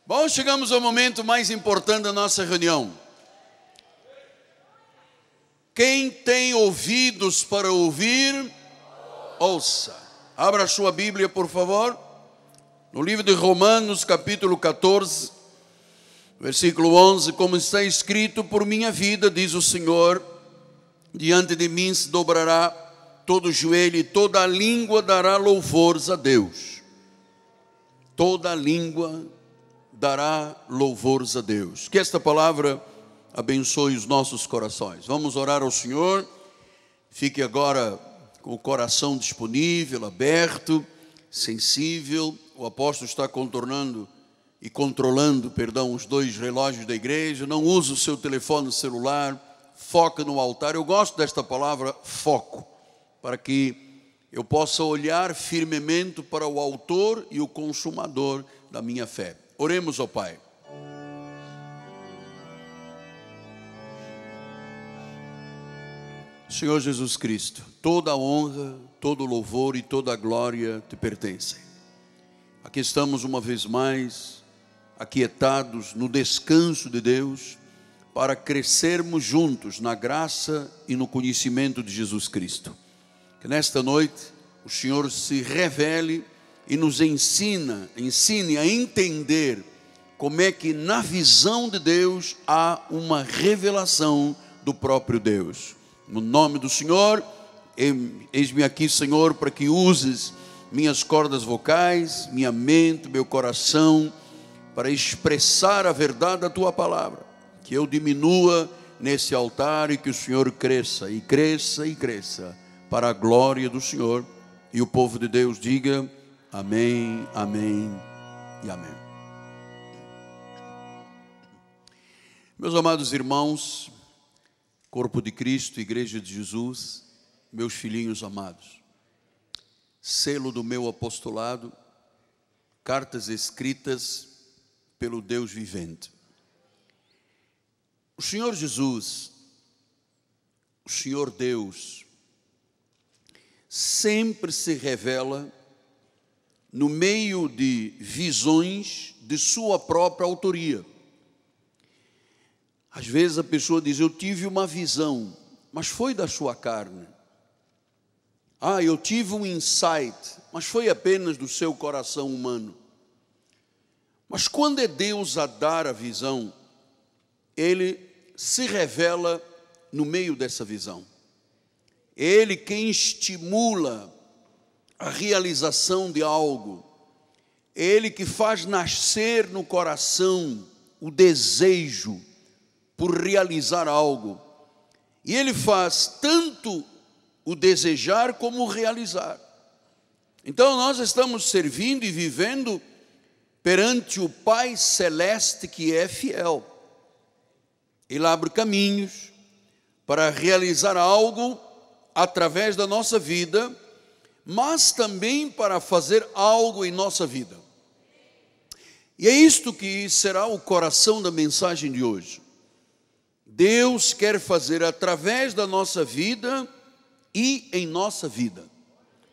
Bom, chegamos ao momento mais importante da nossa reunião. Quem tem ouvidos para ouvir, ouça. Abra a sua Bíblia, por favor. No livro de Romanos, capítulo 14, versículo 11. Como está escrito: por minha vida, diz o Senhor, diante de mim se dobrará todo joelho e toda a língua dará louvores a Deus. Toda a língua dará louvores a Deus. Que esta palavra abençoe os nossos corações. Vamos orar ao Senhor. Fique agora com o coração disponível, aberto, sensível. O apóstolo está controlando os dois relógios da igreja. Não use o seu telefone celular. Foca no altar. Eu gosto desta palavra foco, para que eu possa olhar firmemente para o autor e o consumador da minha fé. Oremos ao Pai. Senhor Jesus Cristo, toda a honra, todo o louvor e toda a glória te pertencem. Aqui estamos uma vez mais, aquietados no descanso de Deus, para crescermos juntos na graça e no conhecimento de Jesus Cristo. Que nesta noite o Senhor se revele e nos ensine a entender como é que na visão de Deus há uma revelação do próprio Deus. No nome do Senhor, eis-me aqui, Senhor, para que uses minhas cordas vocais, minha mente, meu coração, para expressar a verdade da Tua palavra. Que eu diminua nesse altar e que o Senhor cresça, e cresça, e cresça, para a glória do Senhor. E o povo de Deus diga amém, amém e amém. Meus amados irmãos, corpo de Cristo, igreja de Jesus, meus filhinhos amados, selo do meu apostolado, cartas escritas pelo Deus vivente. O Senhor Jesus, o Senhor Deus, sempre se revela no meio de visões de sua própria autoria. Às vezes a pessoa diz: eu tive uma visão, mas foi da sua carne. Eu tive um insight, mas foi apenas do seu coração humano. Mas quando é Deus a dar a visão, Ele se revela no meio dessa visão. Ele quem estimula a realização de algo. Ele que faz nascer no coração o desejo por realizar algo. E Ele faz tanto o desejar como o realizar. Então nós estamos servindo e vivendo perante o Pai Celeste que é fiel. Ele abre caminhos para realizar algo através da nossa vida, mas também para fazer algo em nossa vida. E é isto que será o coração da mensagem de hoje. Deus quer fazer através da nossa vida e em nossa vida.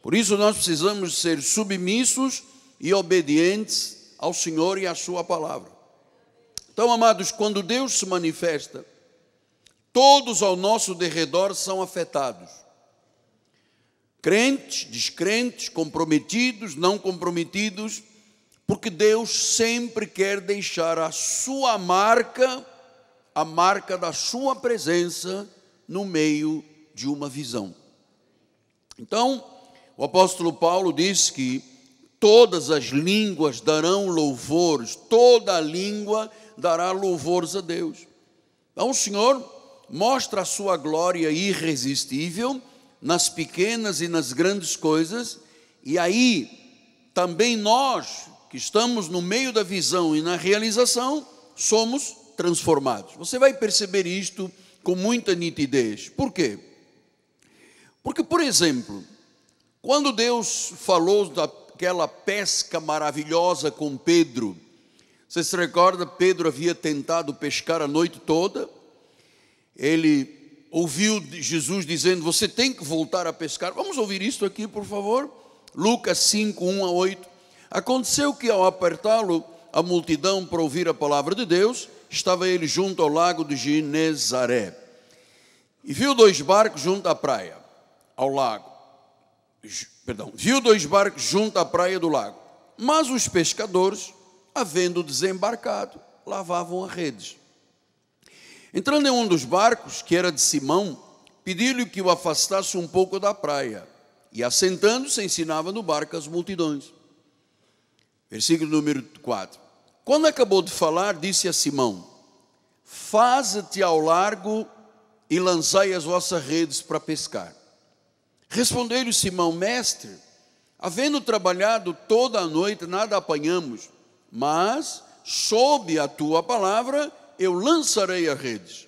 Por isso nós precisamos ser submissos e obedientes ao Senhor e à sua palavra. Então, amados, quando Deus se manifesta, todos ao nosso derredor são afetados. Crentes, descrentes, comprometidos, não comprometidos, porque Deus sempre quer deixar a sua marca, a marca da sua presença no meio de uma visão. Então, o apóstolo Paulo diz que todas as línguas darão louvores, toda a língua dará louvores a Deus. Então o Senhor mostra a sua glória irresistível nas pequenas e nas grandes coisas, e aí também nós que estamos no meio da visão e na realização somos transformados. Você vai perceber isto com muita nitidez. Por quê? Porque, por exemplo, quando Deus falou daquela pesca maravilhosa com Pedro, você se recorda, Pedro havia tentado pescar a noite toda, ele ouviu Jesus dizendo: você tem que voltar a pescar. Vamos ouvir isto aqui, por favor. Lucas 5, 1 a 8. Aconteceu que ao apertá-lo a multidão para ouvir a palavra de Deus, estava ele junto ao lago de Genezaré. E viu 2 barcos junto à praia, ao lago. Viu 2 barcos junto à praia do lago. Mas os pescadores, havendo desembarcado, lavavam as redes. Entrando em um dos barcos, que era de Simão, pediu-lhe que o afastasse um pouco da praia. E assentando-se, ensinava no barco as multidões. Versículo número 4. Quando acabou de falar, disse a Simão: faze-te ao largo e lançai as vossas redes para pescar. Respondeu-lhe Simão: mestre, havendo trabalhado toda a noite, nada apanhamos, mas, sob a tua palavra, eu lançarei as redes.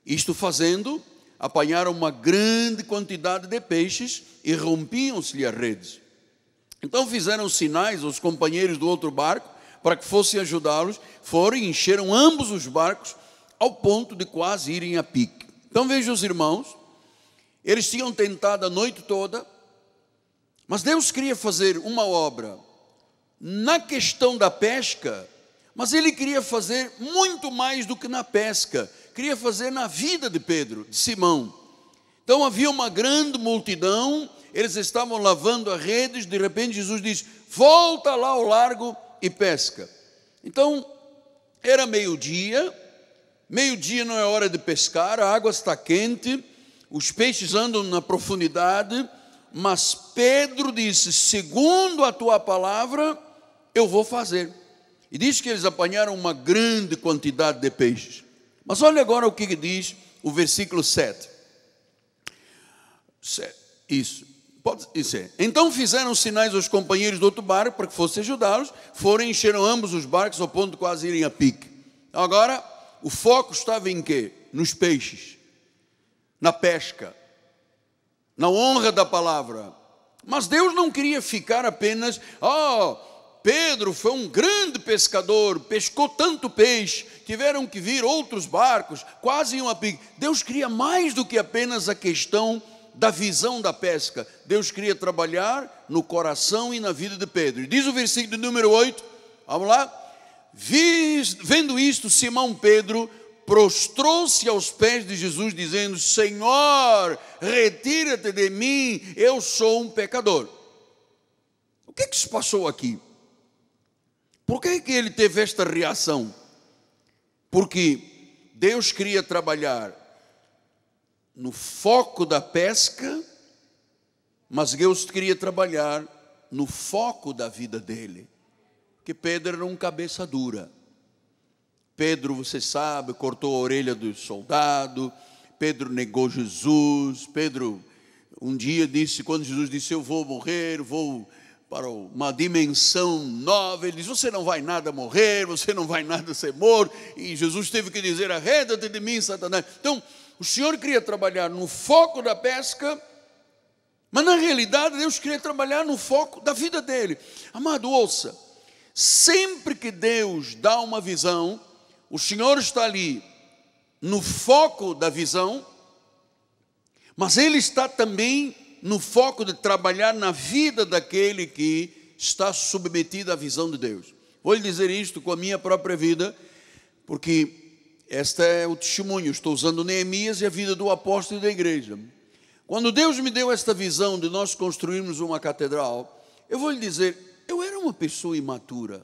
Isto fazendo, apanharam uma grande quantidade de peixes e rompiam-se-lhe as redes. Então fizeram sinais aos companheiros do outro barco para que fossem ajudá-los. Foram e encheram ambos os barcos ao ponto de quase irem a pique. Então vejam os irmãos, eles tinham tentado a noite toda, mas Deus queria fazer uma obra na questão da pesca, mas Ele queria fazer muito mais do que na pesca, queria fazer na vida de Pedro, de Simão. Então havia uma grande multidão, eles estavam lavando as redes, de repente Jesus diz: volta lá ao largo e pesca. Então era meio-dia não é hora de pescar, a água está quente, os peixes andam na profundidade, mas Pedro disse: segundo a tua palavra, eu vou fazer. E diz que eles apanharam uma grande quantidade de peixes. Mas olha agora o que diz o versículo 7. Isso. Pode ser. Então fizeram sinais aos companheiros do outro barco para que fossem ajudá-los. Foram e encheram ambos os barcos ao ponto de quase irem a pique. Agora, o foco estava em quê? Nos peixes, na pesca, na honra da palavra. Mas Deus não queria ficar apenas: Pedro foi um grande pescador, pescou tanto peixe, tiveram que vir outros barcos, quase iam a pique. Deus queria mais do que apenas a questão da visão da pesca. Deus queria trabalhar no coração e na vida de Pedro. E diz o versículo número 8, vamos lá. Vendo isto, Simão Pedro prostrou-se aos pés de Jesus, dizendo: Senhor, retira-te de mim, eu sou um pecador. O que se passou aqui? Por que ele teve esta reação? Porque Deus queria trabalhar no foco da pesca, mas Deus queria trabalhar no foco da vida dele. Porque Pedro era um cabeça dura. Pedro, você sabe, cortou a orelha do soldado. Pedro negou Jesus. Pedro um dia disse, quando Jesus disse: eu vou morrer, vou para uma dimensão nova, ele diz: você não vai nada morrer, você não vai nada ser morto. E Jesus teve que dizer: arreda-te de mim, Satanás. Então, o Senhor queria trabalhar no foco da pesca, mas na realidade Deus queria trabalhar no foco da vida dele. Amado, ouça, sempre que Deus dá uma visão, o Senhor está ali no foco da visão, mas Ele está também no foco de trabalhar na vida daquele que está submetido à visão de Deus. Vou lhe dizer isto com a minha própria vida, porque este é o testemunho. Estou usando Neemias e a vida do apóstolo e da igreja. Quando Deus me deu esta visão de nós construirmos uma catedral, eu vou lhe dizer, eu era uma pessoa imatura.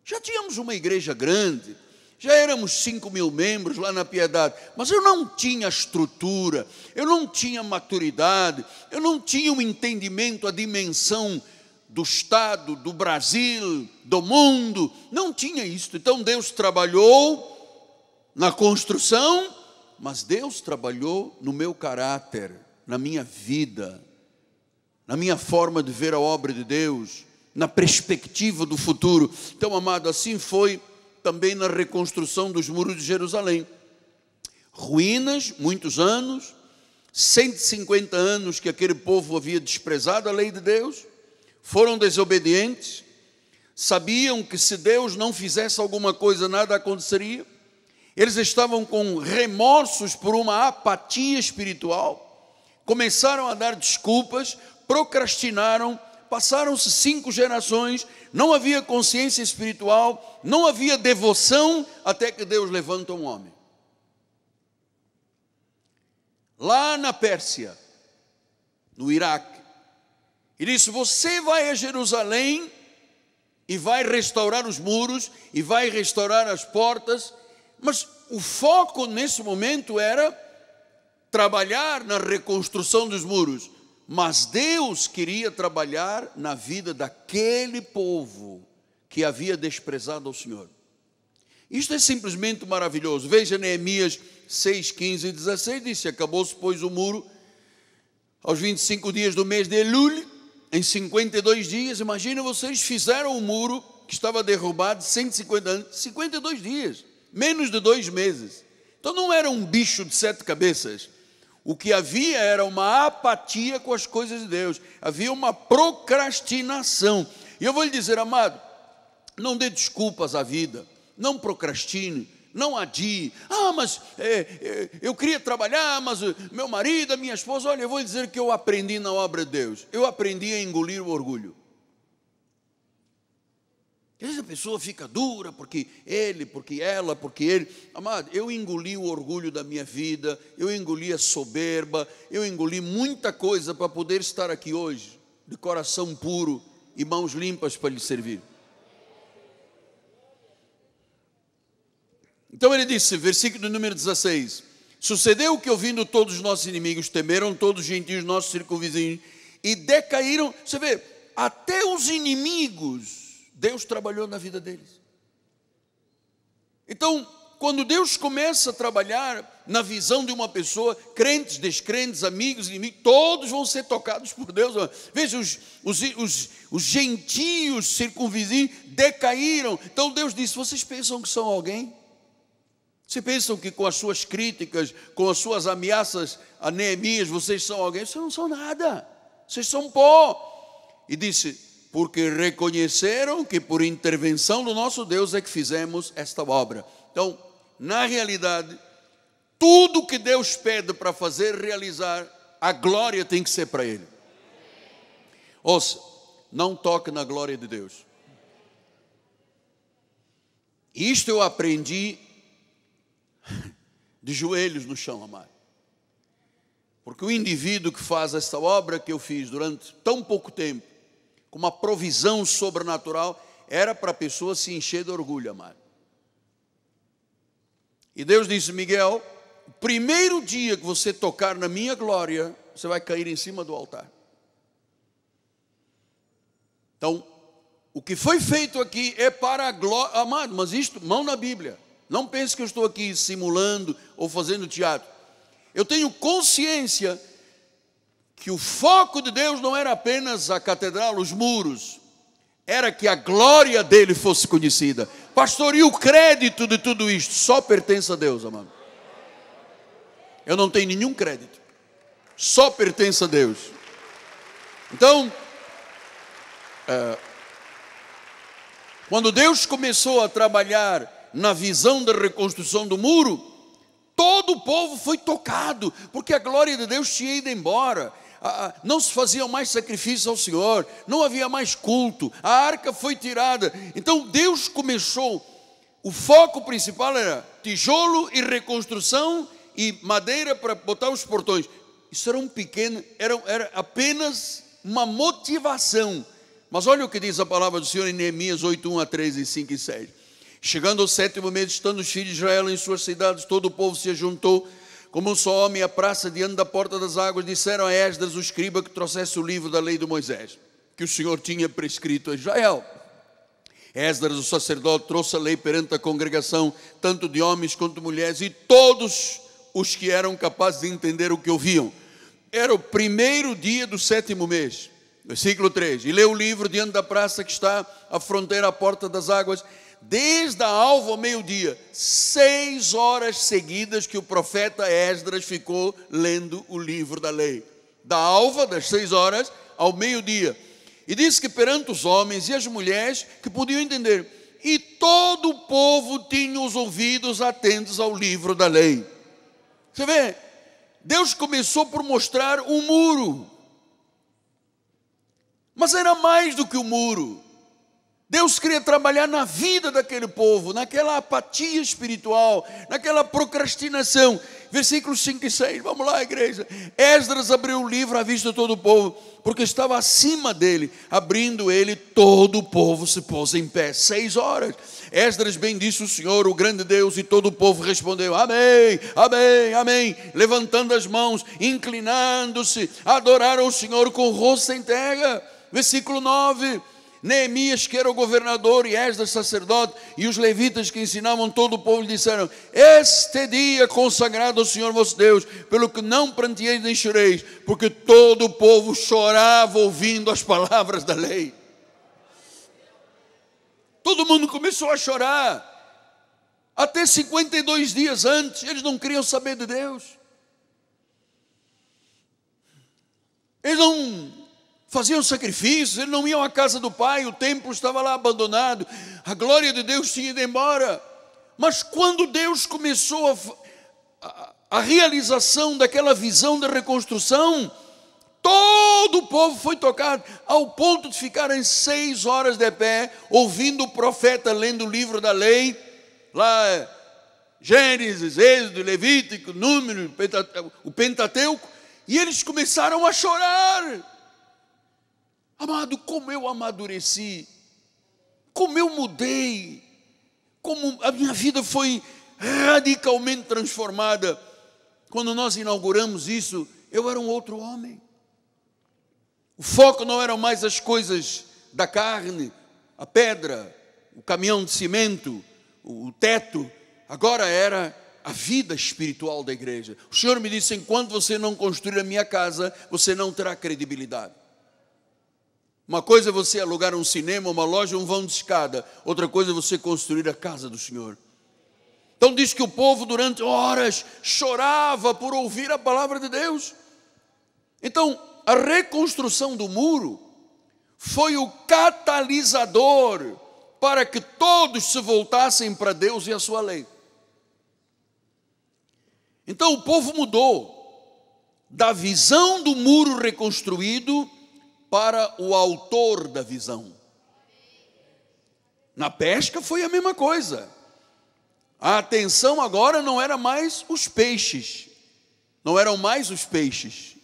Já tínhamos uma igreja grande, já éramos 5.000 membros lá na Piedade, mas eu não tinha estrutura, eu não tinha maturidade, eu não tinha um entendimento, a dimensão do Estado, do Brasil, do mundo, não tinha isso. Então Deus trabalhou na construção, mas Deus trabalhou no meu caráter, na minha vida, na minha forma de ver a obra de Deus, na perspectiva do futuro. Então, amado, assim foi também na reconstrução dos muros de Jerusalém. Ruínas, muitos anos, 150 anos que aquele povo havia desprezado a lei de Deus, foram desobedientes, sabiam que se Deus não fizesse alguma coisa, nada aconteceria. Eles estavam com remorsos por uma apatia espiritual, começaram a dar desculpas, procrastinaram, passaram-se 5 gerações, não havia consciência espiritual, não havia devoção, até que Deus levanta um homem. Lá na Pérsia, no Iraque, e disse: você vai a Jerusalém e vai restaurar os muros, e vai restaurar as portas, mas o foco nesse momento era trabalhar na reconstrução dos muros, mas Deus queria trabalhar na vida daquele povo que havia desprezado ao Senhor. Isto é simplesmente maravilhoso. Veja Neemias 6, 15 e 16, disse: acabou-se, pois, o muro aos 25 dias do mês de Elul, em 52 dias. Imagina, vocês fizeram o muro que estava derrubado 150 anos, 52 dias, menos de 2 meses. Então não era um bicho de 7 cabeças. O que havia era uma apatia com as coisas de Deus, havia uma procrastinação. E eu vou lhe dizer, amado, não dê desculpas à vida, não procrastine, não adie. Mas eu queria trabalhar, mas meu marido, a minha esposa. Olha, eu vou lhe dizer que eu aprendi na obra de Deus. Eu aprendi a engolir o orgulho. Às vezes a pessoa fica dura, porque ele, porque ela, porque ele. Amado, eu engoli o orgulho da minha vida, eu engoli a soberba, eu engoli muita coisa para poder estar aqui hoje, de coração puro e mãos limpas para lhe servir. Então ele disse, versículo número 16: sucedeu que, ouvindo todos os nossos inimigos, temeram todos os gentios nossos circunvizinhos e decaíram. Você vê, até os inimigos Deus trabalhou na vida deles. Então, quando Deus começa a trabalhar na visão de uma pessoa, crentes, descrentes, amigos, inimigos, todos vão ser tocados por Deus. Veja, os gentios circunvizinhos decaíram. Então Deus disse: vocês pensam que são alguém? Vocês pensam que com as suas críticas, com as suas ameaças a Neemias, vocês são alguém? Vocês não são nada, vocês são pó. E disse: porque reconheceram que por intervenção do nosso Deus é que fizemos esta obra. Então, na realidade, tudo que Deus pede para fazer, realizar, a glória tem que ser para Ele. Ouça, não toque na glória de Deus. Isto eu aprendi de joelhos no chão, amado. Porque o indivíduo que faz esta obra que eu fiz durante tão pouco tempo, com uma provisão sobrenatural, era para a pessoa se encher de orgulho, amado. E Deus disse: Miguel, o primeiro dia que você tocar na minha glória, você vai cair em cima do altar. Então, o que foi feito aqui é para a glória, amado, mas isto, mão na Bíblia. Não pense que eu estou aqui simulando ou fazendo teatro. Eu tenho consciência que o foco de Deus não era apenas a catedral, os muros, era que a glória dele fosse conhecida. Pastor, e o crédito de tudo isto só pertence a Deus, amado. Eu não tenho nenhum crédito, só pertence a Deus. Então, quando Deus começou a trabalhar na visão da reconstrução do muro, todo o povo foi tocado, porque a glória de Deus tinha ido embora. Não se faziam mais sacrifícios ao Senhor, não havia mais culto, a arca foi tirada. Então Deus começou, o foco principal era tijolo e reconstrução e madeira para botar os portões. Isso era era apenas uma motivação. Mas olha o que diz a palavra do Senhor em Neemias 8, 1 a 3 e 5 e 6. Chegando ao 7º mês, estando os filhos de Israel em suas cidades, todo o povo se ajuntou como um só homem à praça diante da porta das águas. Disseram a Esdras, o escriba, que trouxesse o livro da lei de Moisés, que o Senhor tinha prescrito a Israel. Esdras, o sacerdote, trouxe a lei perante a congregação, tanto de homens quanto de mulheres, e todos os que eram capazes de entender o que ouviam. Era o primeiro dia do 7º mês. Versículo 3. E leu o livro diante da praça que está à fronteira, à porta das águas, desde a alva ao meio-dia, 6 horas seguidas que o profeta Esdras ficou lendo o livro da lei. Da alva, das 6 horas, ao meio-dia. E disse que perante os homens e as mulheres que podiam entender, e todo o povo tinha os ouvidos atentos ao livro da lei. Você vê, Deus começou por mostrar um muro. Mas era mais do que o muro. Deus queria trabalhar na vida daquele povo, naquela apatia espiritual, naquela procrastinação. Versículos 5 e 6, vamos lá, igreja. Esdras abriu o livro à vista de todo o povo, porque estava acima dele. Abrindo ele, todo o povo se pôs em pé. 6 horas. Esdras bendisse o Senhor, o grande Deus, e todo o povo respondeu: amém, amém, amém. Levantando as mãos, inclinando-se, adoraram o Senhor com o rosto em terra. Versículo 9. Neemias, que era o governador, e Esdras, sacerdote, e os levitas que ensinavam todo o povo, lhe disseram: este dia consagrado ao Senhor vosso Deus, pelo que não pranteeis nem choreis, porque todo o povo chorava ouvindo as palavras da lei. Todo mundo começou a chorar. Até 52 dias antes, eles não queriam saber de Deus. Eles não faziam sacrifícios, eles não iam à casa do pai, o templo estava lá abandonado, a glória de Deus tinha ido embora. Mas quando Deus começou a realização daquela visão da reconstrução, todo o povo foi tocado, ao ponto de ficarem 6 horas de pé, ouvindo o profeta lendo o livro da lei, lá Gênesis, Êxodo, Levítico, Número, o Pentateuco, e eles começaram a chorar. Amado, como eu amadureci, como eu mudei, como a minha vida foi radicalmente transformada. Quando nós inauguramos isso, eu era um outro homem. O foco não eram mais as coisas da carne, a pedra, o caminhão de cimento, o teto. Agora era a vida espiritual da igreja. O Senhor me disse: enquanto você não construir a minha casa, você não terá credibilidade. Uma coisa é você alugar um cinema, uma loja, um vão de escada. Outra coisa é você construir a casa do Senhor. Então diz que o povo durante horas chorava por ouvir a palavra de Deus. Então a reconstrução do muro foi o catalisador para que todos se voltassem para Deus e a sua lei. Então o povo mudou da visão do muro reconstruído para o autor da visão. Na pesca foi a mesma coisa. A atenção agora não era mais os peixes, não eram mais os peixes,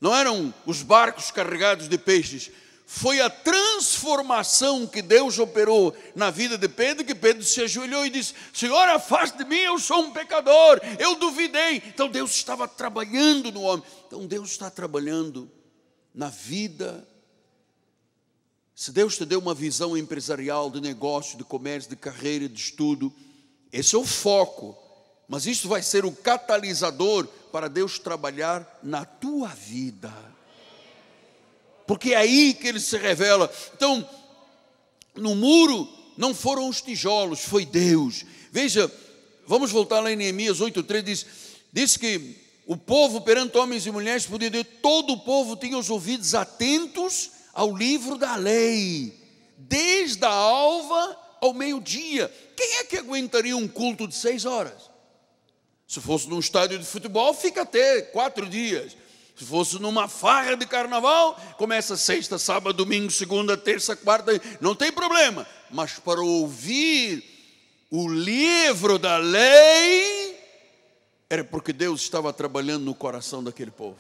não eram os barcos carregados de peixes. Foi a transformação que Deus operou na vida de Pedro, que Pedro se ajoelhou e disse: Senhor, afaste de mim, eu sou um pecador, eu duvidei. Então Deus estava trabalhando no homem. Então Deus está trabalhando na vida. Se Deus te deu uma visão empresarial, de negócio, de comércio, de carreira, de estudo, esse é o foco, mas isso vai ser o catalisador para Deus trabalhar na tua vida, porque é aí que Ele se revela. Então, no muro não foram os tijolos, foi Deus. Veja, vamos voltar lá em Neemias 8:3, diz que o povo perante homens e mulheres podia dizer, todo o povo tinha os ouvidos atentos ao livro da lei, desde a alva ao meio-dia. Quem é que aguentaria um culto de 6 horas? Se fosse num estádio de futebol, fica até 4 dias. Se fosse numa farra de carnaval, começa sexta, sábado, domingo, segunda, terça, quarta, não tem problema. Mas para ouvir o livro da lei, era porque Deus estava trabalhando no coração daquele povo.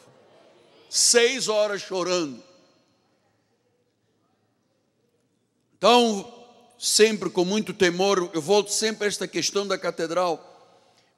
6 horas chorando. Então, sempre com muito temor, eu volto sempre a esta questão da catedral.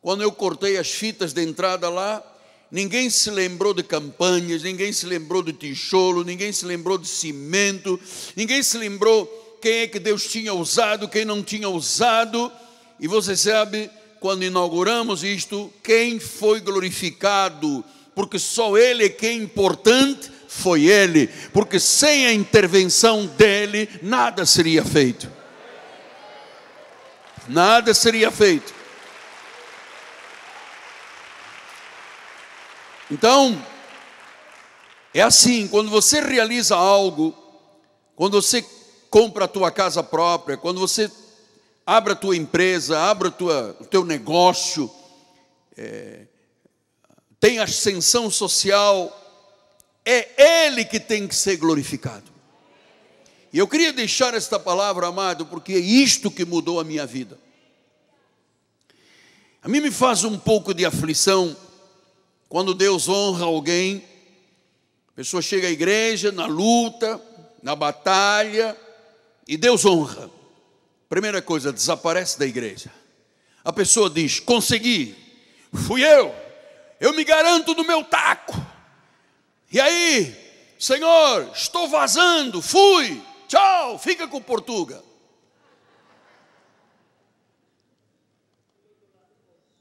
Quando eu cortei as fitas de entrada lá, ninguém se lembrou de campanhas, ninguém se lembrou de tijolo, ninguém se lembrou de cimento, ninguém se lembrou quem é que Deus tinha usado, quem não tinha usado. E você sabe, quando inauguramos isto, quem foi glorificado, porque só Ele é que é importante, foi Ele, porque sem a intervenção dEle, nada seria feito. Nada seria feito. Então, é assim, quando você realiza algo, quando você compra a tua casa própria, quando você abre a tua empresa, abre o teu negócio, tem ascensão social, é Ele que tem que ser glorificado. E eu queria deixar esta palavra, amado, porque é isto que mudou a minha vida. A mim me faz um pouco de aflição quando Deus honra alguém, a pessoa chega à igreja, na luta, na batalha, e Deus honra. Primeira coisa, desaparece da igreja. A pessoa diz, consegui, fui eu me garanto do meu taco. E aí, Senhor, estou vazando, fui, tchau, fica com Portuga.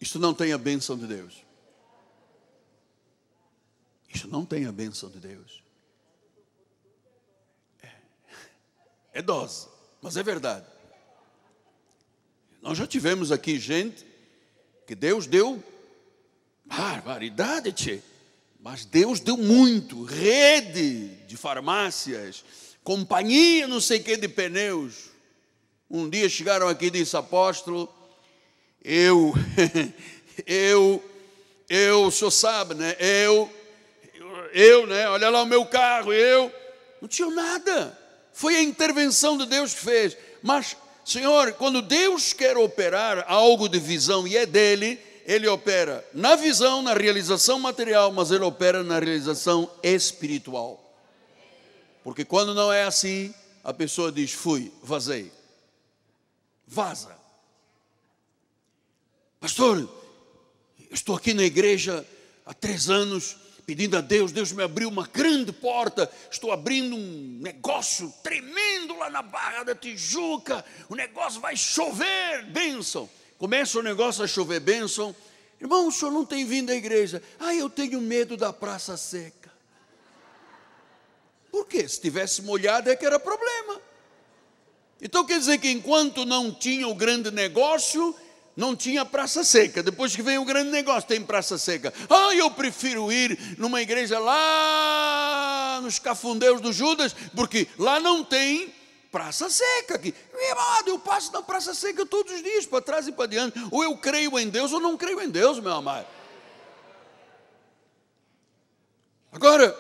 Isto não tem a bênção de Deus. Isto não tem a bênção de Deus. É dose, mas é verdade. Nós já tivemos aqui gente que Deus deu barbaridade, tchê. Mas Deus deu muito, rede de farmácias, companhia não sei o que de pneus. Um dia chegaram aqui e disse, apóstolo, o senhor sabe, né? Né? Olha lá o meu carro, não tinha nada. Foi a intervenção de Deus que fez. Mas, Senhor, quando Deus quer operar algo de visão e é dele, Ele opera na visão, na realização material, mas Ele opera na realização espiritual. Porque quando não é assim, a pessoa diz, fui, vazei. Vaza. Pastor, eu estou aqui na igreja há 3 anos, pedindo a Deus, Deus me abriu uma grande porta, estou abrindo um negócio tremendo lá na Barra da Tijuca, o negócio vai chover, bênção. Começa o negócio a chover, bênção. Irmão, o senhor não tem vindo à igreja. Eu tenho medo da praça seca. Por quê? Se tivesse molhado é que era problema. Então quer dizer que enquanto não tinha o grande negócio, não tinha praça seca. Depois que vem o grande negócio, tem praça seca. Eu prefiro ir numa igreja lá nos Cafundéus do Judas, porque lá não tem praça seca. Eu passo na praça seca todos os dias, para trás e para diante. Ou eu creio em Deus ou não creio em Deus, meu amado. Agora,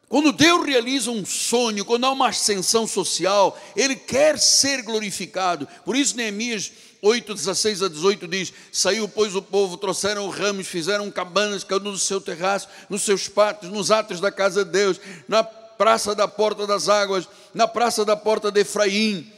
quando Deus realiza um sonho, quando há uma ascensão social, Ele quer ser glorificado. Por isso Neemias 8, 16 a 18 diz, saiu pois o povo, trouxeram ramos, fizeram cabanas, cada um no seu terraço, nos seus pátios, nos átrios da casa de Deus, na praça da porta das águas, na praça da porta de Efraim.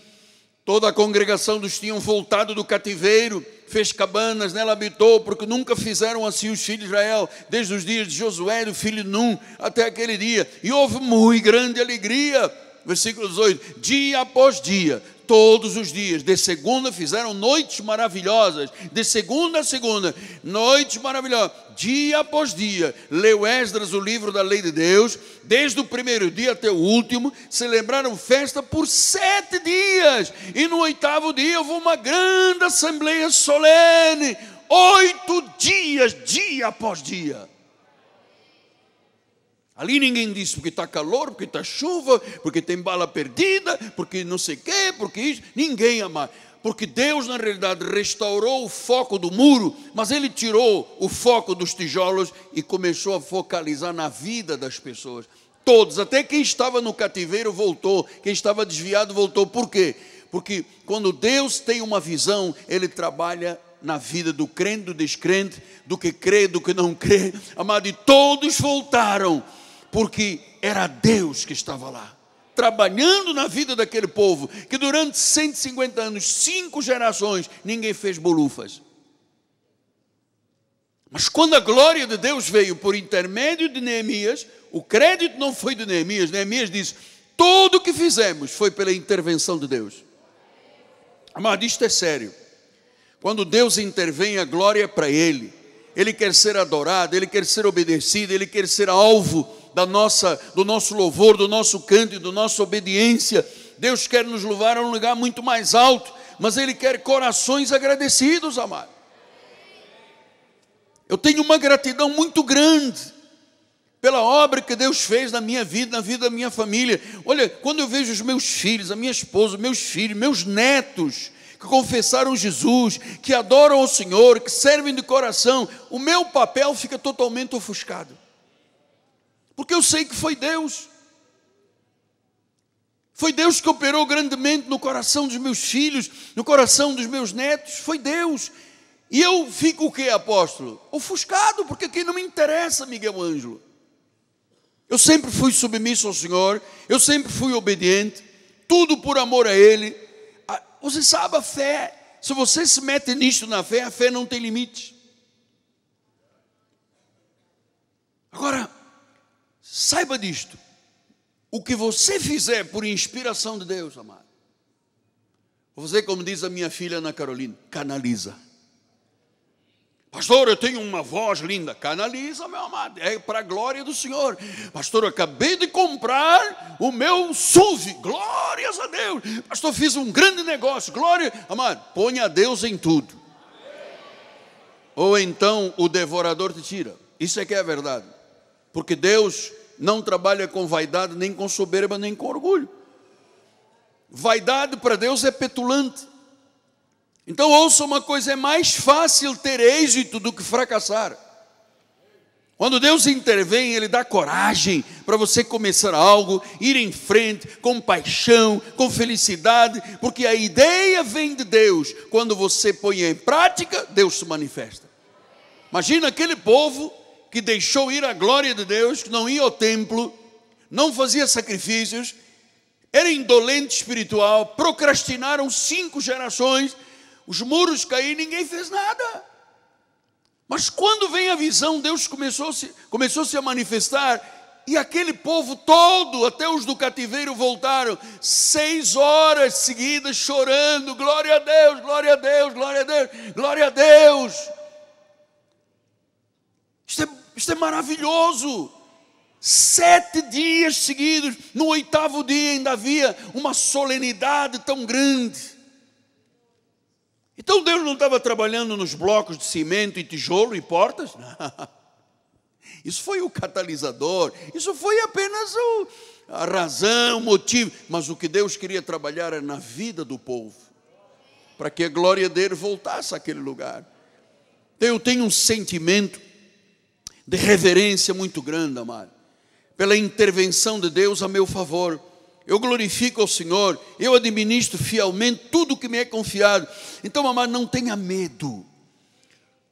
Toda a congregação dos tinham voltado do cativeiro, fez cabanas, nela habitou, porque nunca fizeram assim os filhos de Israel, desde os dias de Josué, do filho de Num, até aquele dia. E houve muito grande alegria. Versículo 18, dia após dia, todos os dias, de segunda fizeram noites maravilhosas, de segunda a segunda, noites maravilhosas, dia após dia, leu Esdras o livro da lei de Deus, desde o primeiro dia até o último, celebraram festa por 7 dias, e no 8º dia houve uma grande assembleia solene, 8 dias, dia após dia. Ali ninguém disse porque está calor, porque está chuva, porque tem bala perdida, porque não sei o quê, porque isso. Ninguém, amado. Porque Deus, na realidade, restaurou o foco do muro, mas Ele tirou o foco dos tijolos e começou a focalizar na vida das pessoas. Todos, até quem estava no cativeiro voltou, quem estava desviado voltou. Por quê? Porque quando Deus tem uma visão, Ele trabalha na vida do crente, do descrente, do que crê, do que não crê. Amado, e todos voltaram. Porque era Deus que estava lá, trabalhando na vida daquele povo, que durante 150 anos, 5 gerações, ninguém fez bolufas. Mas quando a glória de Deus veio por intermédio de Neemias, o crédito não foi de Neemias. Neemias disse, tudo o que fizemos foi pela intervenção de Deus. Amado, isto é sério. Quando Deus intervém, a glória é para Ele. Ele quer ser adorado, Ele quer ser obedecido, Ele quer ser alvo do nosso louvor, do nosso canto e da nossa obediência. Deus quer nos levar a um lugar muito mais alto, mas Ele quer corações agradecidos, amado. Eu tenho uma gratidão muito grande pela obra que Deus fez na minha vida, na vida da minha família. Olha, quando eu vejo os meus filhos, a minha esposa, meus filhos, meus netos, que confessaram Jesus, que adoram ao Senhor, que servem de coração, o meu papel fica totalmente ofuscado. Porque eu sei que foi Deus. Foi Deus que operou grandemente no coração dos meus filhos, no coração dos meus netos. Foi Deus. E eu fico o quê, apóstolo? Ofuscado, porque aqui não me interessa, Miguel Ângelo. Eu sempre fui submisso ao Senhor, eu sempre fui obediente, tudo por amor a Ele. Você sabe, a fé, se você se mete nisto na fé, a fé não tem limites. Agora, saiba disto, o que você fizer por inspiração de Deus, amado, você, como diz a minha filha Ana Carolina, canaliza. Pastor, eu tenho uma voz linda. Canaliza, meu amado, é para a glória do Senhor. Pastor, eu acabei de comprar o meu SUV, glórias a Deus. Pastor, fiz um grande negócio, glória. Amado, ponha Deus em tudo. Ou então o devorador te tira. Isso é que é a verdade. Porque Deus não trabalha com vaidade, nem com soberba, nem com orgulho. Vaidade para Deus é petulante. Então ouça uma coisa, é mais fácil ter êxito do que fracassar. Quando Deus intervém, Ele dá coragem para você começar algo, ir em frente, com paixão, com felicidade, porque a ideia vem de Deus. Quando você põe em prática, Deus se manifesta. Imagina aquele povo que deixou ir a glória de Deus, que não ia ao templo, não fazia sacrifícios, era indolente espiritual, procrastinaram 5 gerações, os muros caíram, ninguém fez nada. Mas quando vem a visão, Deus começou-se a manifestar, e aquele povo todo, até os do cativeiro, voltaram 6 horas seguidas chorando, glória a Deus, glória a Deus, glória a Deus, glória a Deus. Isto é maravilhoso. 7 dias seguidos, no 8º dia ainda havia uma solenidade tão grande. Então Deus não estava trabalhando nos blocos de cimento e tijolo e portas? Não. Isso foi o catalisador, isso foi apenas a razão, o motivo. Mas o que Deus queria trabalhar era na vida do povo, para que a glória dele voltasse àquele lugar. Então eu tenho um sentimento de reverência muito grande, amado, pela intervenção de Deus a meu favor. Eu glorifico ao Senhor, eu administro fielmente tudo o que me é confiado. Então, amado, não tenha medo.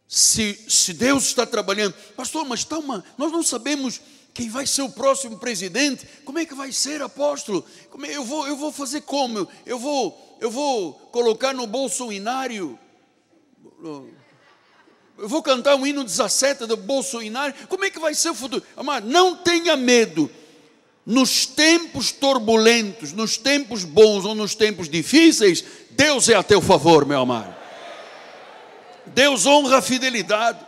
Se Deus está trabalhando, pastor, mas nós não sabemos quem vai ser o próximo presidente. Como é que vai ser, apóstolo? Eu vou fazer como? Eu vou colocar no bolso um inário. Eu vou cantar um hino 17 do Bolsonaro. Como é que vai ser o futuro? Amado, não tenha medo. Nos tempos turbulentos, nos tempos bons ou nos tempos difíceis, Deus é a teu favor, meu amado. Deus honra a fidelidade.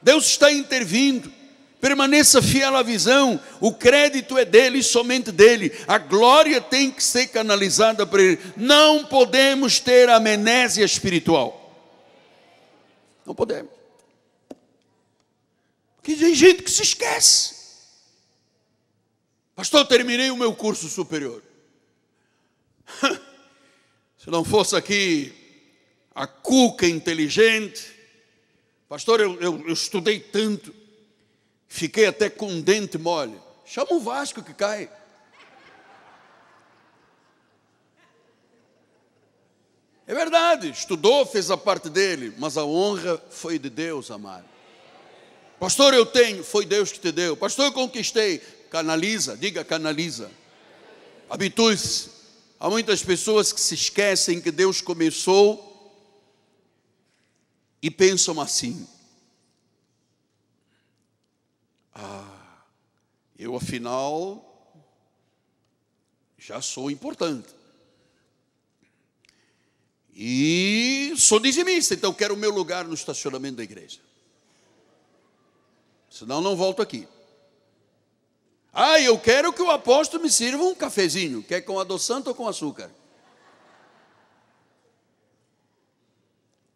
Deus está intervindo. Permaneça fiel à visão. O crédito é dele e somente dele. A glória tem que ser canalizada para ele. Não podemos ter amnésia espiritual. Não podemos. Porque tem gente que se esquece. Pastor, eu terminei o meu curso superior. Se não fosse aqui a cuca inteligente, pastor, eu estudei tanto, fiquei até com um dente mole. Chama o Vasco que cai. É verdade, estudou, fez a parte dele, mas a honra foi de Deus, amado. Pastor, eu tenho, foi Deus que te deu. Pastor, eu conquistei. Canaliza, diga canaliza. Habitue-se. Há muitas pessoas que se esquecem que Deus começou e pensam assim: eu afinal já sou importante. E sou dizimista, então quero o meu lugar no estacionamento da igreja. Senão não volto aqui. Eu quero que o apóstolo me sirva um cafezinho. Quer com adoçante ou com açúcar?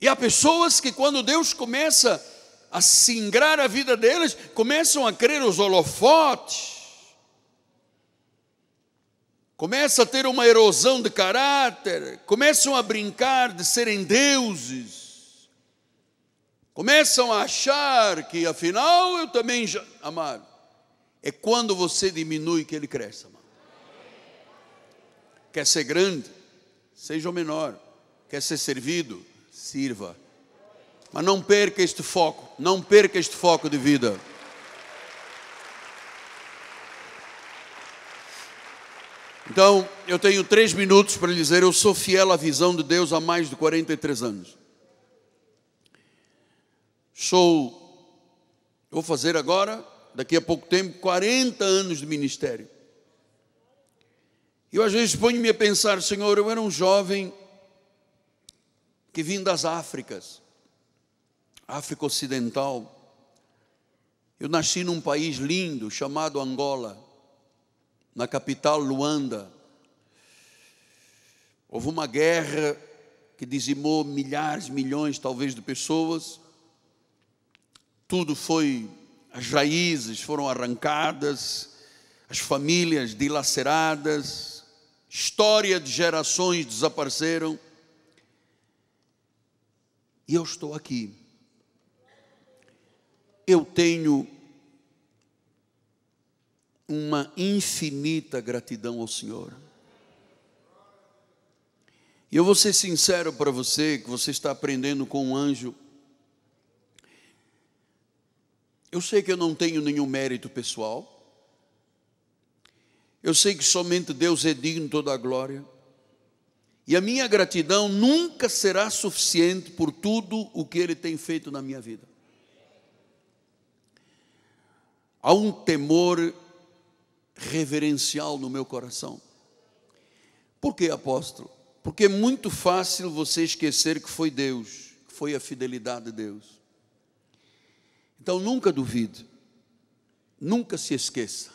E há pessoas que quando Deus começa a singrar a vida deles, começam a querer os holofotes. Começa a ter uma erosão de caráter. Começam a brincar de serem deuses. Começam a achar que afinal eu também já... Amado, é quando você diminui que ele cresce, amado. Quer ser grande? Seja o menor. Quer ser servido? Sirva. Mas não perca este foco. Não perca este foco de vida. Então, eu tenho 3 minutos para lhe dizer, eu sou fiel à visão de Deus há mais de 43 anos. Vou fazer agora, daqui a pouco tempo, 40 anos de ministério. Eu às vezes ponho-me a pensar, Senhor, eu era um jovem que vim das Áfricas, África Ocidental. Eu nasci num país lindo chamado Angola, na capital Luanda. Houve uma guerra que dizimou milhares, milhões talvez de pessoas. Tudo foi, as raízes foram arrancadas, as famílias dilaceradas, história de gerações desapareceram. E eu estou aqui. Eu tenho uma infinita gratidão ao Senhor. E eu vou ser sincero para você, que você está aprendendo com um anjo. Eu sei que eu não tenho nenhum mérito pessoal. Eu sei que somente Deus é digno de toda a glória. E a minha gratidão nunca será suficiente por tudo o que Ele tem feito na minha vida. Há um temor reverencial no meu coração. Por que, apóstolo? Porque é muito fácil você esquecer que foi Deus, que foi a fidelidade de Deus. Então nunca duvide, nunca se esqueça.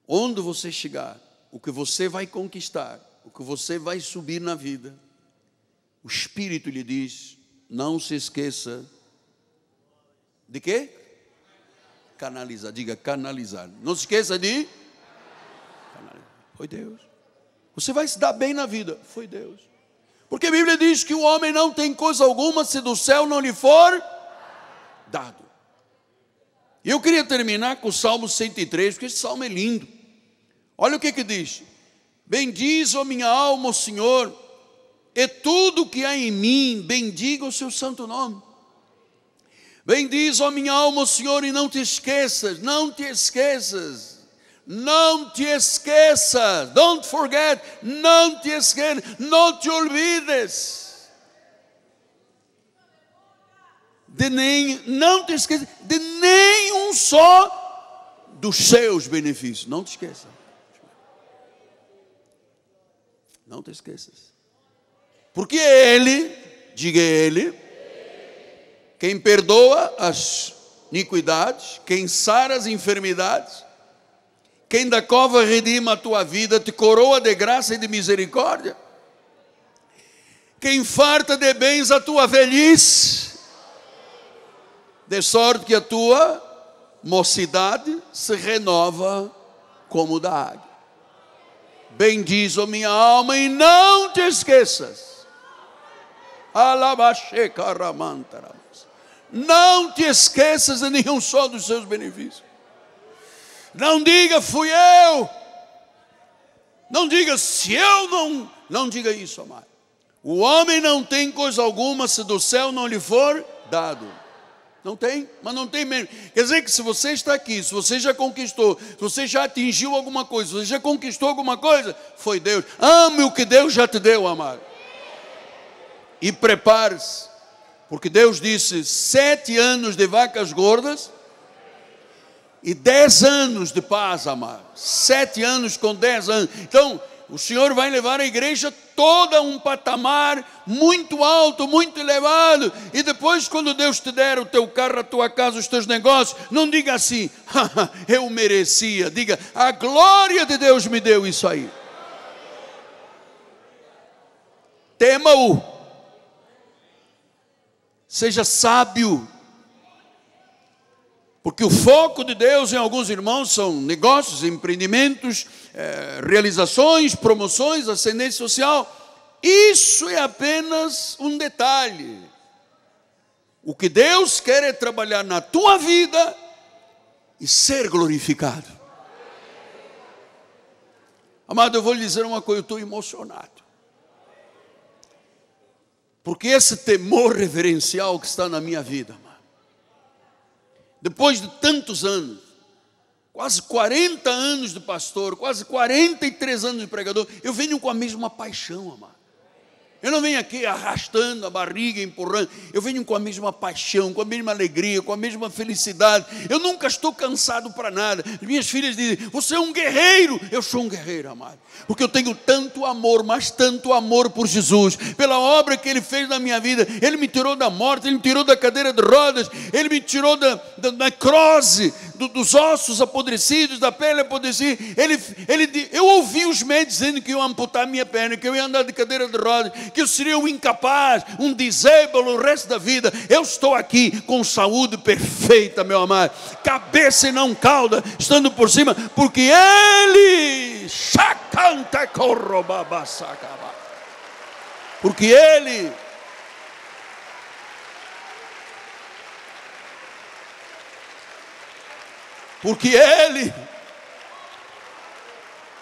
Onde você chegar, o que você vai conquistar, o que você vai subir na vida, o Espírito lhe diz, não se esqueça de quê? Canalizar, diga canalizar. Não se esqueça de canalizar. Foi Deus. Você vai se dar bem na vida, foi Deus. Porque a Bíblia diz que o homem não tem coisa alguma se do céu não lhe for dado. E eu queria terminar com o Salmo 103, porque esse salmo é lindo. Olha o que diz. Bendiz, ó minha alma, o Senhor, e tudo que há em mim, bendiga o seu santo nome. Bendiz, ó minha alma, o Senhor, e não te esqueças, não te esqueças, não te esqueças, don't forget, não te esqueças, não te olvides, não te esqueças de nenhum só dos seus benefícios, não te esqueças, não te esqueças, porque Ele, diga Ele, quem perdoa as iniquidades, quem sara as enfermidades, quem da cova redima a tua vida, te coroa de graça e de misericórdia, quem farta de bens a tua velhice, de sorte que a tua mocidade se renova como da águia. Bendiz, ó minha alma, e não te esqueças. Não te esqueças de nenhum só dos seus benefícios. Não diga, fui eu. Não diga, se eu não. Não diga isso, amado. O homem não tem coisa alguma se do céu não lhe for dado. Não tem, mas não tem mesmo. Quer dizer que se você está aqui, se você já conquistou, se você já atingiu alguma coisa, se você já conquistou alguma coisa, foi Deus. Ame o que Deus já te deu, amado. E prepare-se. Porque Deus disse 7 anos de vacas gordas e 10 anos de paz, amado. 7 anos com 10 anos. Então, o Senhor vai levar a igreja toda a um patamar muito alto, muito elevado. E depois, quando Deus te der o teu carro, a tua casa, os teus negócios, não diga assim, eu merecia. Diga, a glória de Deus me deu isso aí. Tema-o. Seja sábio, porque o foco de Deus em alguns irmãos são negócios, empreendimentos, realizações, promoções, ascendência social. Isso é apenas um detalhe. O que Deus quer é trabalhar na tua vida e ser glorificado. Amado, eu vou lhe dizer uma coisa, eu estou emocionado. Porque esse temor reverencial que está na minha vida, amado, depois de tantos anos, quase 40 anos de pastor, quase 43 anos de pregador, eu venho com a mesma paixão, amado. Eu não venho aqui arrastando a barriga, empurrando. Eu venho com a mesma paixão, com a mesma alegria, com a mesma felicidade. Eu nunca estou cansado para nada. Minhas filhas dizem, você é um guerreiro. Eu sou um guerreiro, amado. Porque eu tenho tanto amor, mas tanto amor por Jesus. Pela obra que Ele fez na minha vida. Ele me tirou da morte, Ele me tirou da cadeira de rodas. Ele me tirou da necrose, dos ossos apodrecidos, da pele apodrecida. Eu ouvi os médicos dizendo que iam amputar minha perna, que eu ia andar de cadeira de rodas, que eu seria um incapaz, um disabled o resto da vida. Eu estou aqui com saúde perfeita, meu amado, cabeça e não cauda, estando por cima, porque Ele,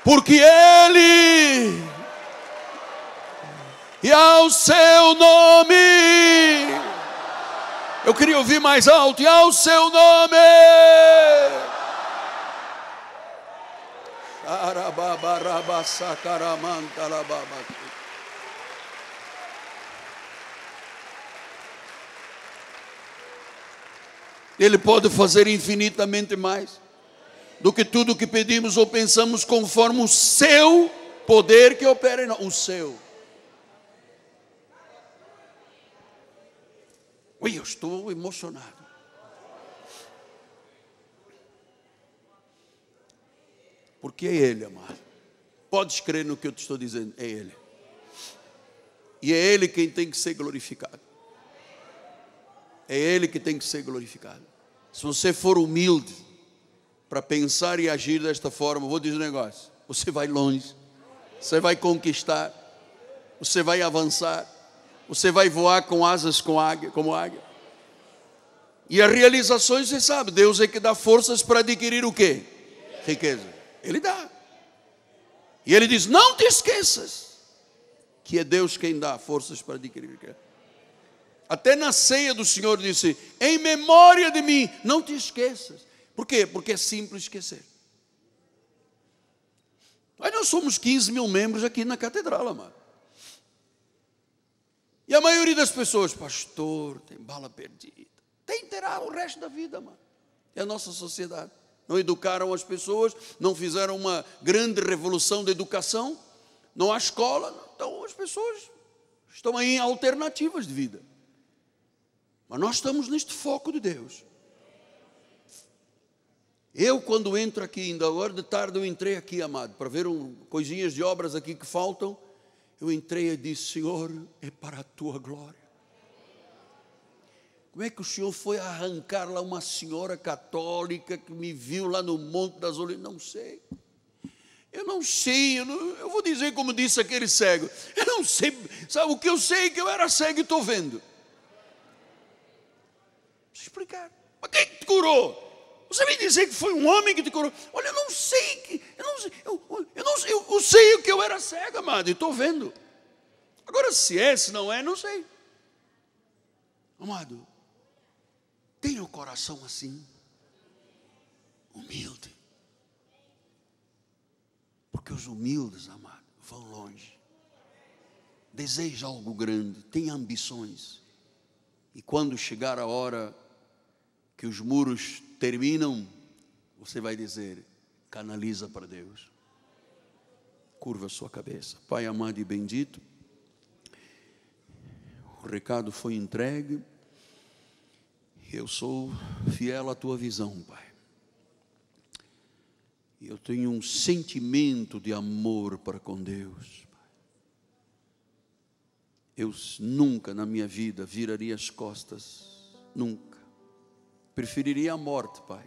porque Ele, e ao seu nome, eu queria ouvir mais alto, e ao seu nome, Ele pode fazer infinitamente mais do que tudo o que pedimos ou pensamos, conforme o seu poder que opera em nós, o seu. Ui, eu estou emocionado. Porque é Ele, amado. Podes crer no que eu te estou dizendo, é Ele. E é Ele quem tem que ser glorificado. É Ele que tem que ser glorificado. Se você for humilde para pensar e agir desta forma, eu vou dizer um negócio, você vai longe, você vai conquistar, você vai avançar, você vai voar com asas como águia. E as realizações, você sabe, Deus é que dá forças para adquirir o quê? Riqueza. Ele dá. E Ele diz, não te esqueças que é Deus quem dá forças para adquirir riqueza. Até na ceia do Senhor disse, em memória de mim, não te esqueças. Por quê? Porque é simples esquecer. Aí nós somos 15 mil membros aqui na catedral, amado. E a maioria das pessoas, pastor, tem bala perdida. Terá o resto da vida, mano. É a nossa sociedade. Não educaram as pessoas, não fizeram uma grande revolução da educação, não há escola, então as pessoas estão aí em alternativas de vida. Mas nós estamos neste foco de Deus. Eu, quando entro aqui, ainda agora de tarde eu entrei aqui, amado, para ver coisinhas de obras aqui que faltam. Eu entrei e disse, Senhor, é para a Tua glória. Como é que o Senhor foi arrancar lá uma senhora católica que me viu lá no Monte das Oliveiras? Não sei. Eu vou dizer como disse aquele cego. Eu não sei, sabe o que eu sei é que eu era cego e estou vendo. Preciso explicar. Mas quem te curou? Você vem dizer que foi um homem que te curou? Olha, eu sei que eu era cego, amado, e estou vendo. Agora, se é, se não é, não sei. Amado, tenha o coração assim, humilde. Porque os humildes, amado, vão longe. Deseja algo grande, tem ambições. E quando chegar a hora que os muros terminam, você vai dizer, canaliza para Deus. Curva a sua cabeça. Pai amado e bendito, o recado foi entregue. Eu sou fiel à Tua visão, Pai. Eu tenho um sentimento de amor para com Deus. Eu nunca na minha vida viraria as costas, nunca. Preferiria a morte, Pai,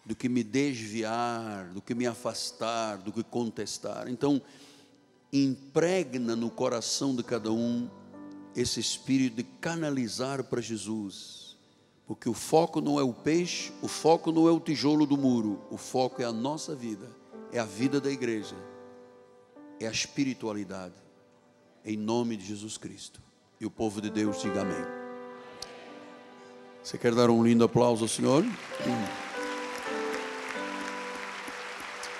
do que me desviar, do que me afastar, do que contestar. Então, impregna no coração de cada um esse espírito de canalizar para Jesus. Porque o foco não é o peixe, o foco não é o tijolo do muro, o foco é a nossa vida, é a vida da igreja. é a espiritualidade. Em nome de Jesus Cristo. E o povo de Deus diga amém. Você quer dar um lindo aplauso ao Senhor?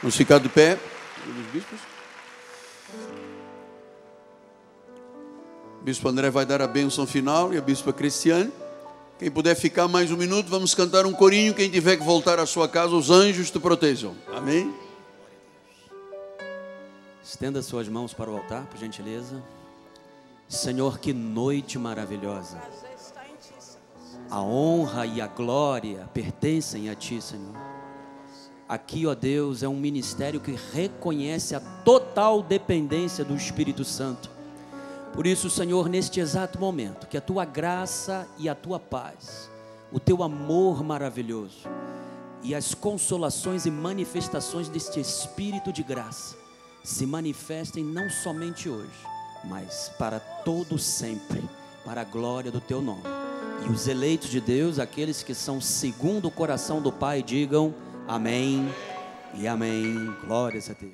Vamos ficar de pé, os bispos. O bispo André vai dar a bênção final e a bispa Cristiane. Quem puder ficar mais um minuto, vamos cantar um corinho. Quem tiver que voltar à sua casa, os anjos te protejam. Amém? Estenda suas mãos para o altar, por gentileza. Senhor, que noite maravilhosa. A honra e a glória pertencem a Ti, Senhor. Aqui, ó Deus, é um ministério que reconhece a total dependência do Espírito Santo. Por isso, Senhor, neste exato momento, que a Tua graça e a Tua paz, o Teu amor maravilhoso e as consolações e manifestações deste Espírito de graça se manifestem não somente hoje, mas para todo sempre, para a glória do Teu nome. E os eleitos de Deus, aqueles que são segundo o coração do Pai, digam amém e amém. Glórias a Deus.